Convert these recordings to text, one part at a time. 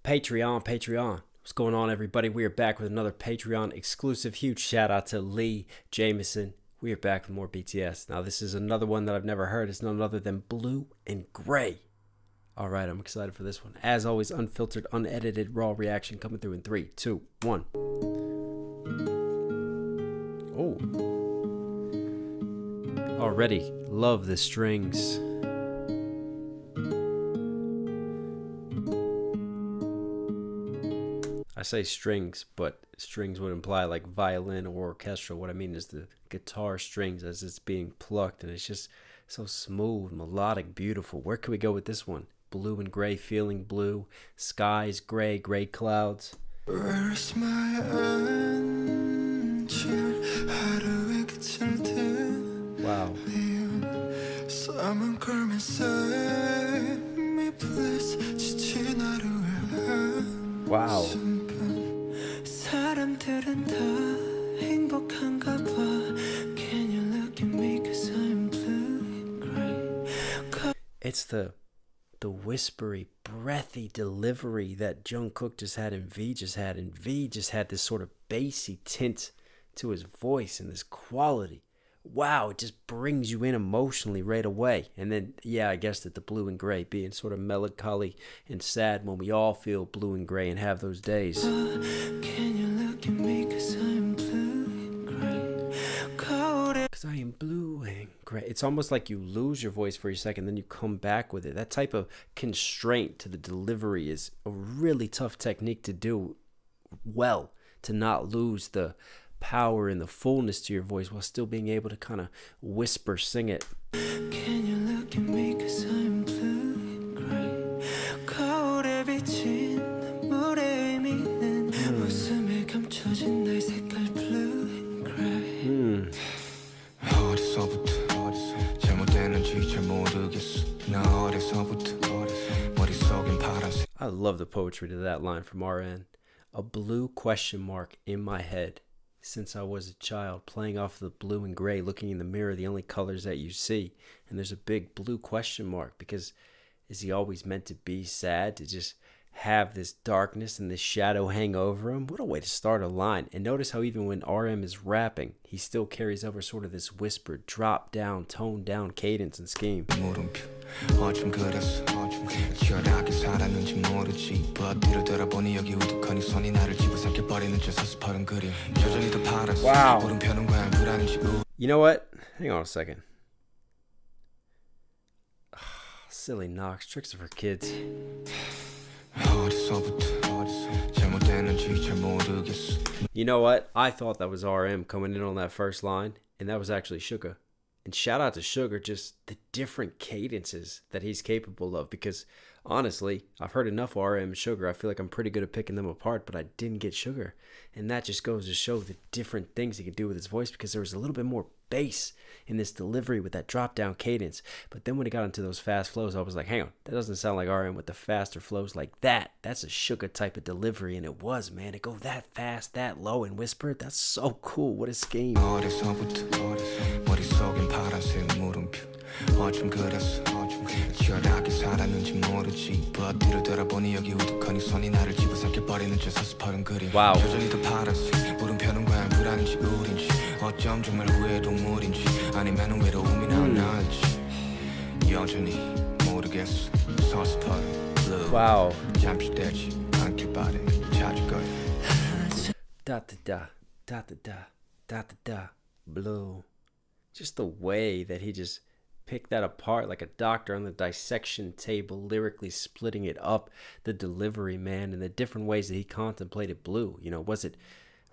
Patreon. What's going on, everybody? We are back with another Patreon exclusive. Huge shout out to Lee Jameson. We are back with more BTS. Now, this is another one that I've never heard. It's none other than Blue and Gray. All right, I'm excited for this one. As always, unfiltered, unedited, raw reaction coming through in 3, 2, 1. Oh. Already love the strings. I say strings, but strings would imply like violin or orchestral. What I mean is the guitar strings as it's being plucked, and it's just so smooth, melodic, beautiful. Where can we go with this one? Blue and Gray, feeling blue, skies gray, gray clouds. Where's my angel? Wow. Wow. It's the whispery, breathy delivery that JUNG just had and V just had. And V just had this sort of bassy tint to his voice and this quality. Wow, it just brings you in emotionally right away. And then, yeah, I guess that the Blue and Gray being sort of melancholy and sad when we all feel blue and gray and have those days. Can you look at me 'cause I am blue and gray? 'Cause I am blue and gray. It's almost like you lose your voice for a second, then you come back with it. That type of constraint to the delivery is a really tough technique to do well, to not lose the power and the fullness to your voice while still being able to kind of whisper, sing it. Can you look at me 'cause I'm blue and gray? 거울에 비친 물에 미는 웃음에 감춰진 나의 색깔 blue and gray. 어디서부터 잘못됐는지 잘 모르겠어. 나 어려서부터 머릿속엔 파란색. I love the poetry to that line from RN. A blue question mark in my head. Since I was a child, playing off the blue and gray, looking in the mirror, the only colors that you see. And there's a big blue question mark because is he always meant to be sad, to just have this darkness and this shadow hang over him? What a way to start a line. And notice how even when RM is rapping, he still carries over sort of this whispered, drop down, toned down cadence and scheme. Wow. You know what? Hang on a second. Silly Knox, tricks are for kids. You know what? I thought that was RM coming in on that first line, and that was actually Suga. And shout out to Suga, just the different cadences that he's capable of, because honestly, I've heard enough RM and Suga. I feel like I'm pretty good at picking them apart, but I didn't get Suga. And that just goes to show the different things he could do with his voice, because there was a little bit more bass in this delivery with that drop down cadence. But then when he got into those fast flows, I was like, hang on, that doesn't sound like RM with the faster flows like that. That's a Suga type of delivery, and it was, man. To go that fast, that low and whispered, that's so cool. What a scheme. Wow. Wow. Da da da da da da da da blue. Just the way that he just picked that apart like a doctor on the dissection table, lyrically splitting it up, the delivery, man, and the different ways that he contemplated blue. You know, was it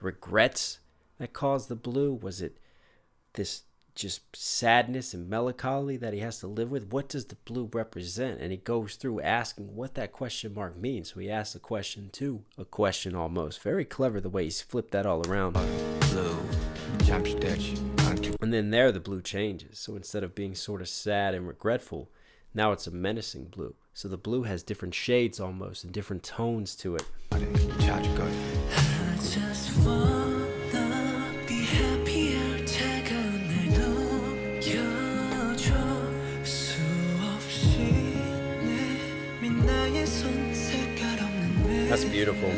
regrets that caused the blue? Was it this just sadness and melancholy that he has to live with? What does the blue represent? And he goes through asking what that question mark means. So he asks a question to a question almost. Very clever the way he's flipped that all around. Blue. And then there the blue changes. So instead of being sort of sad and regretful, now it's a menacing blue. So the blue has different shades almost and different tones to it. That's beautiful.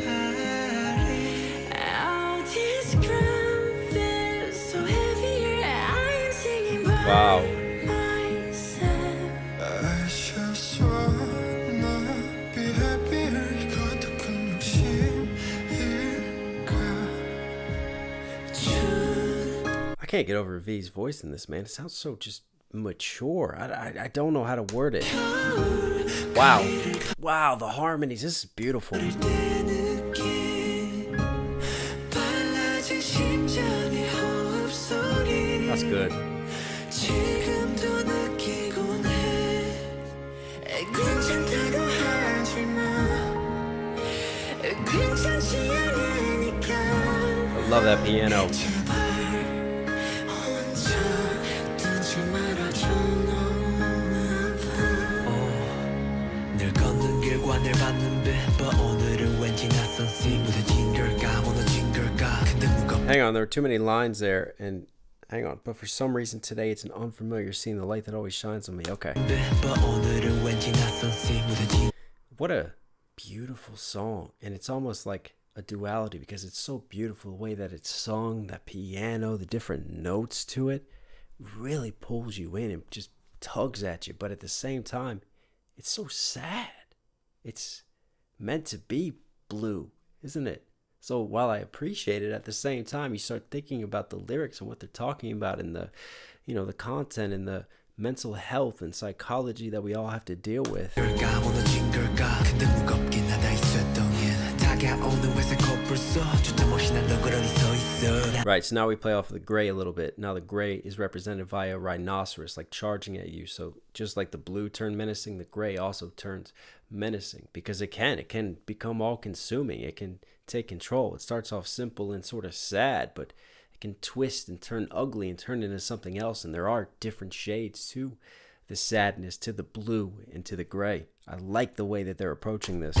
Wow. I can't get over V's voice in this, man. It sounds so just mature. I don't know how to word it. Wow. Wow, the harmonies. This is beautiful. That's good. I love that piano. Hang on, there were too many lines there, and hang on, but for some reason today it's an unfamiliar scene, the light that always shines on me. Okay. What a beautiful song, and it's almost like a duality because it's so beautiful the way that it's sung, that piano, the different notes to it really pulls you in and just tugs at you, but at the same time it's so sad. It's meant to be blue, isn't it? So while I appreciate it, at the same time you start thinking about the lyrics and what they're talking about and the, you know, the content and the mental health and psychology that we all have to deal with. Right, so now we play off of the gray a little bit. Now the gray is represented via a rhinoceros, like charging at you. So just like the blue turned menacing, the gray also turns menacing because it can become all consuming. It can take control. It starts off simple and sort of sad, but it can twist and turn ugly and turn into something else. And there are different shades to the sadness, to the blue, and to the gray. I like the way that they're approaching this.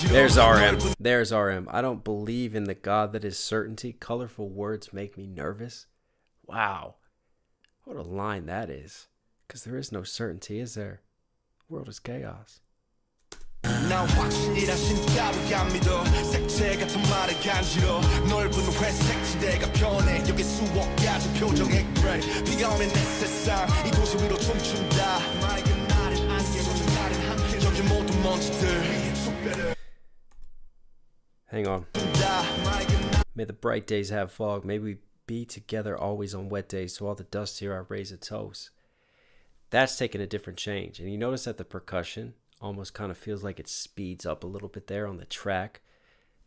There's RM. There's RM. I don't believe in the God that is certainty. Colorful words make me nervous. Wow. What a line that is. Because there is no certainty, is there? The world is chaos. Hang on. May the bright days have fog. May we be together always on wet days. So all the dust here I raise a toast. That's taking a different change. And you notice that the percussion almost kind of feels like it speeds up a little bit there on the track.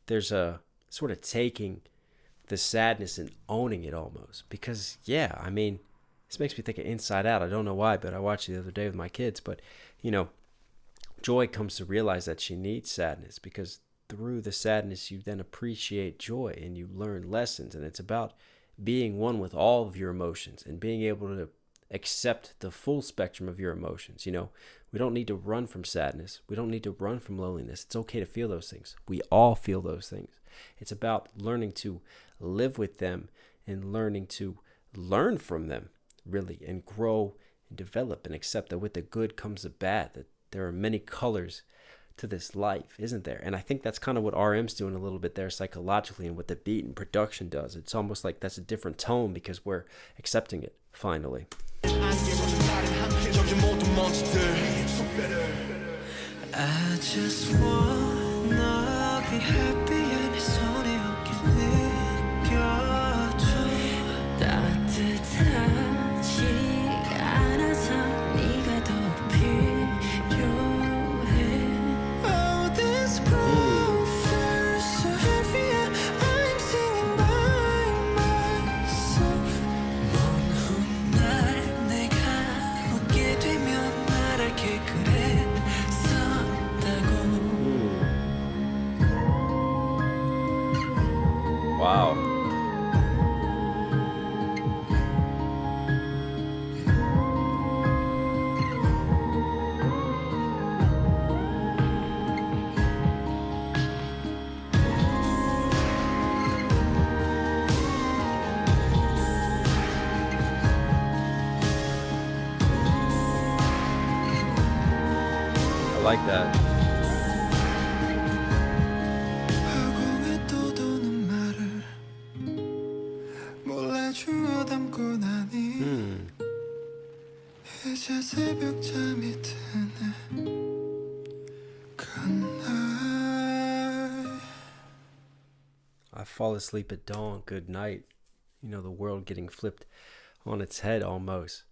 There's a sort of taking the sadness and owning it almost. Because, yeah, I mean, this makes me think of Inside Out. I don't know why, but I watched it the other day with my kids. But, you know, Joy comes to realize that she needs sadness because through the sadness you then appreciate joy and you learn lessons. And it's about being one with all of your emotions and being able to accept the full spectrum of your emotions. You know, we don't need to run from sadness. We don't need to run from loneliness. It's okay to feel those things. We all feel those things. It's about learning to live with them and learning to learn from them, really, and grow and develop and accept that with the good comes the bad, that there are many colors to this life, isn't there? And I think that's kind of what RM's doing a little bit there psychologically and what the beat and production does. It's almost like that's a different tone because we're accepting it finally. I just wanna be happy and 손에 어깨 느껴줘 따뜻하지 않아서 네가 더 필요해. Oh, this groove feels so heavy. I'm singing by myself. 먼 훗날 내가 웃게 되면 말할게 그랬었다고. like that. I fall asleep at dawn, good night. You know, the world getting flipped on its head almost.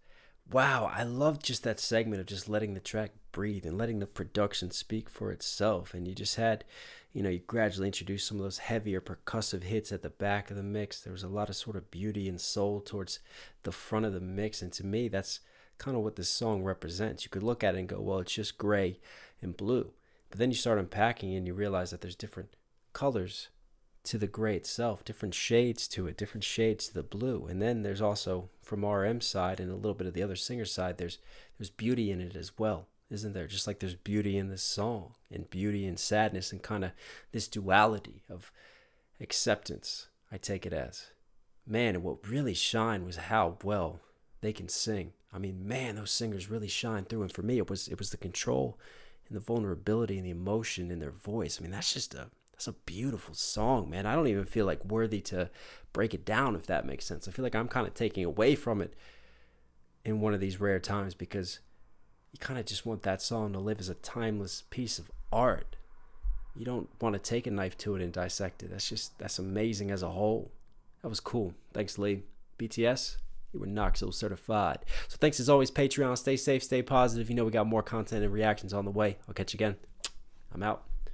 Wow, I love just that segment of just letting the track breathe and letting the production speak for itself. And you just had, you gradually introduced some of those heavier percussive hits at the back of the mix. There was a lot of sort of beauty and soul towards the front of the mix. And to me, that's kind of what this song represents. You could look at it and go, well, it's just gray and blue. But then you start unpacking and you realize that there's different colors to the gray itself, different shades to it, different shades to the blue. And then there's also, from RM's side and a little bit of the other singer's side, there's beauty in it as well, isn't there? Just like there's beauty in this song and beauty and sadness and kind of this duality of acceptance, I take it as. Man, and what really shined was how well they can sing. I mean, man, those singers really shine through. And for me, it was the control and the vulnerability and the emotion in their voice. I mean, that's a beautiful song, man. I don't even feel like worthy to break it down, if that makes sense. I feel like I'm kind of taking away from it in one of these rare times, because you kind of just want that song to live as a timeless piece of art. You don't want to take a knife to it and dissect it. That's amazing as a whole. That was cool. Thanks, Lee. BTS, you were Knox Hill certified. So thanks as always, Patreon. Stay safe, stay positive. You know we got more content and reactions on the way. I'll catch you again. I'm out.